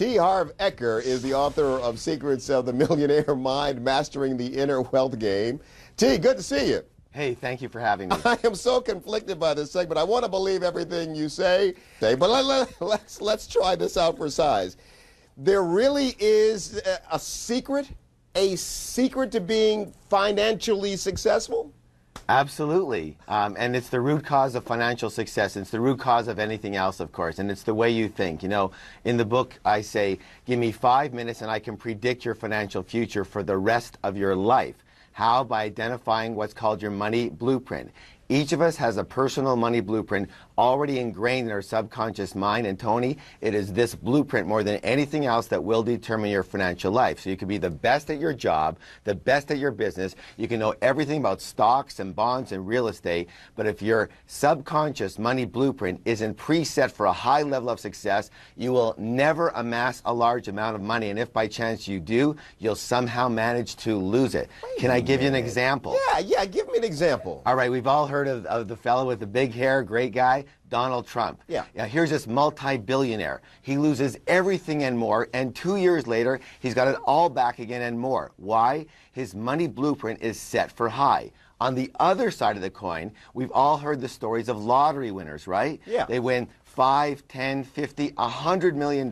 T Harv Ecker is the author of Secrets of the Millionaire Mind, Mastering the Inner Wealth Game. T, good to see you. Hey, thank you for having me. I am so conflicted by this segment. I want to believe everything you say, but let's try this out for size. There really is a secret to being financially successful? Absolutely. And it's the root cause of financial success. It's the root cause of anything else, of course. And it's the way you think. You know, in the book, I say, give me 5 minutes and I can predict your financial future for the rest of your life. How? By identifying what's called your money blueprint. Each of us has a personal money blueprint already ingrained in our subconscious mind. And Tony, it is this blueprint more than anything else that will determine your financial life. So you can be the best at your job, the best at your business. You can know everything about stocks and bonds and real estate. But if your subconscious money blueprint isn't preset for a high level of success, you will never amass a large amount of money. And if by chance you do, you'll somehow manage to lose it. Can I give you an example? Yeah, give me an example. All right, we've all heard of the fellow with the big hair, great guy, Donald Trump. Yeah. Here's this multi-billionaire. He loses everything and more, and 2 years later, he's got it all back again and more. Why? His money blueprint is set for high. On the other side of the coin, we've all heard the stories of lottery winners, right? Yeah. They win 5, 10, 50, $100 million.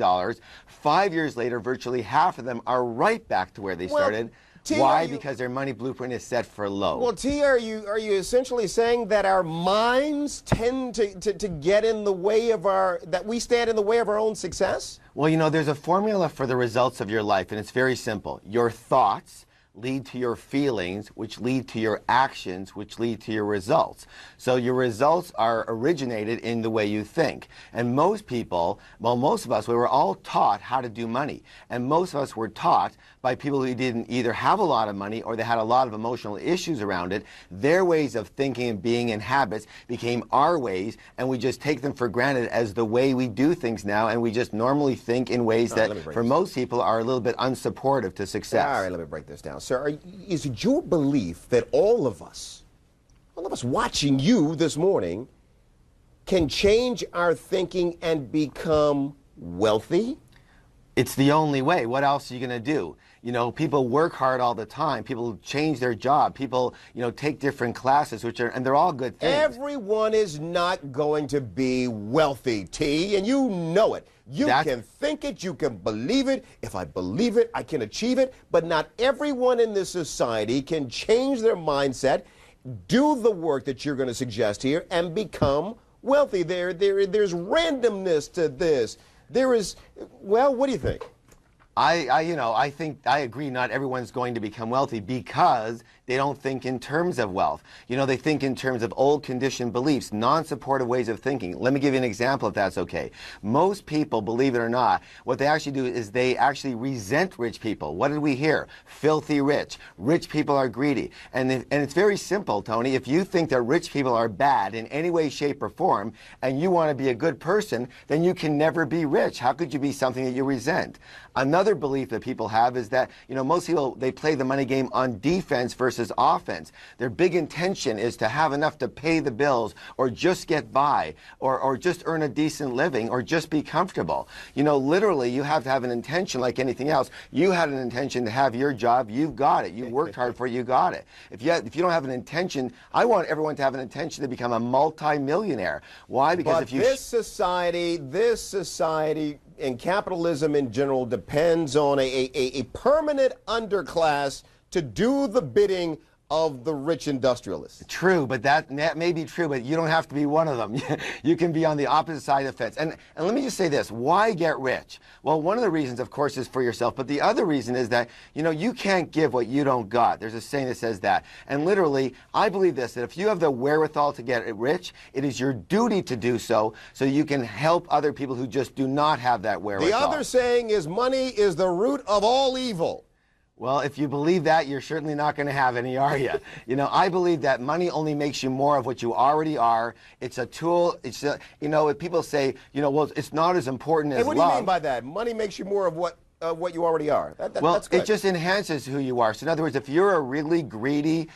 5 years later, virtually half of them are right back to where they started. Why? Because their money blueprint is set for low. Well, T, are you essentially saying that our minds tend to get in the way of that we stand in the way of our own success? Well, you know, there's a formula for the results of your life, and it's very simple. Your thoughts lead to your feelings, which lead to your actions, which lead to your results. So your results are originated in the way you think. And most people, well, most of us, we were all taught how to do money. And most of us were taught by people who didn't either have a lot of money or they had a lot of emotional issues around it. Their ways of thinking and being and habits became our ways, and we just take them for granted as the way we do things now, and we just normally think in ways that for most people are a little bit unsupportive to success. All right, let me break this down. Sir, is it your belief that all of us watching you this morning can change our thinking and become wealthy? It's the only way. What else are you going to do? You know, people work hard all the time. People change their job. People, you know, take different classes, and they're all good things. Everyone is not going to be wealthy, T, and you know it. You can think it, you can believe it. If I believe it, I can achieve it. But not everyone in this society can change their mindset, do the work that you're going to suggest here, and become wealthy. There's randomness to this. There is, well, what do you think? I think I agree. Not everyone's going to become wealthy because they don't think in terms of wealth. You know, they think in terms of old conditioned beliefs, non-supportive ways of thinking. Let me give you an example if that's okay. Most people, believe it or not, what they actually do is they actually resent rich people. What did we hear? Filthy rich. Rich people are greedy. And it's very simple, Tony. If you think that rich people are bad in any way, shape, or form, and you want to be a good person, then you can never be rich. How could you be something that you resent? Another belief that people have is that, you know, most people, they play the money game on defense versus offense. Their big intention is to have enough to pay the bills or just get by or just earn a decent living or just be comfortable. You know, literally, you have to have an intention like anything else. You had an intention to have your job, you've got it. You worked hard for it, you got it. If you don't have an intention, I want everyone to have an intention to become a multi-millionaire. Why? Because if you... This society, and capitalism in general depends on a permanent underclass to do the bidding of the rich industrialists. True, but that may be true, but you don't have to be one of them. You can be on the opposite side of the fence. And let me just say this, why get rich? Well, one of the reasons, of course, is for yourself, but the other reason is that, you know, you can't give what you don't got. There's a saying that says that. And literally, I believe this, that if you have the wherewithal to get rich, it is your duty to do so you can help other people who just do not have that wherewithal. The other saying is money is the root of all evil. Well, if you believe that, you're certainly not going to have any, are you? You know, I believe that money only makes you more of what you already are. It's a tool. You know, if people say, you know, well, it's not as important as love. What do you mean by that? Money makes you more of what what you already are. Well, that's good. it just enhances who you are. So in other words, if you're a really greedy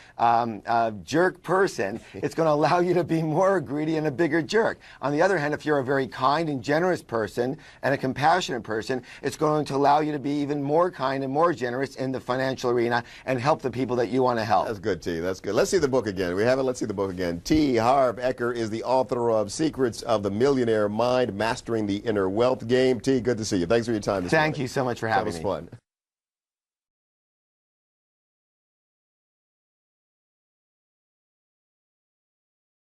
jerk person, it's going to allow you to be more greedy and a bigger jerk. On the other hand, if you're a very kind and generous person and a compassionate person, it's going to allow you to be even more kind and more generous in the financial arena and help the people that you want to help. That's good, T. That's good. Let's see the book again. We have it. Let's see the book again. T Harv Ecker is the author of Secrets of the Millionaire Mind, Mastering the Inner Wealth Game. T, good to see you. Thanks for your time this morning. Thank you so much for having me. That was fun.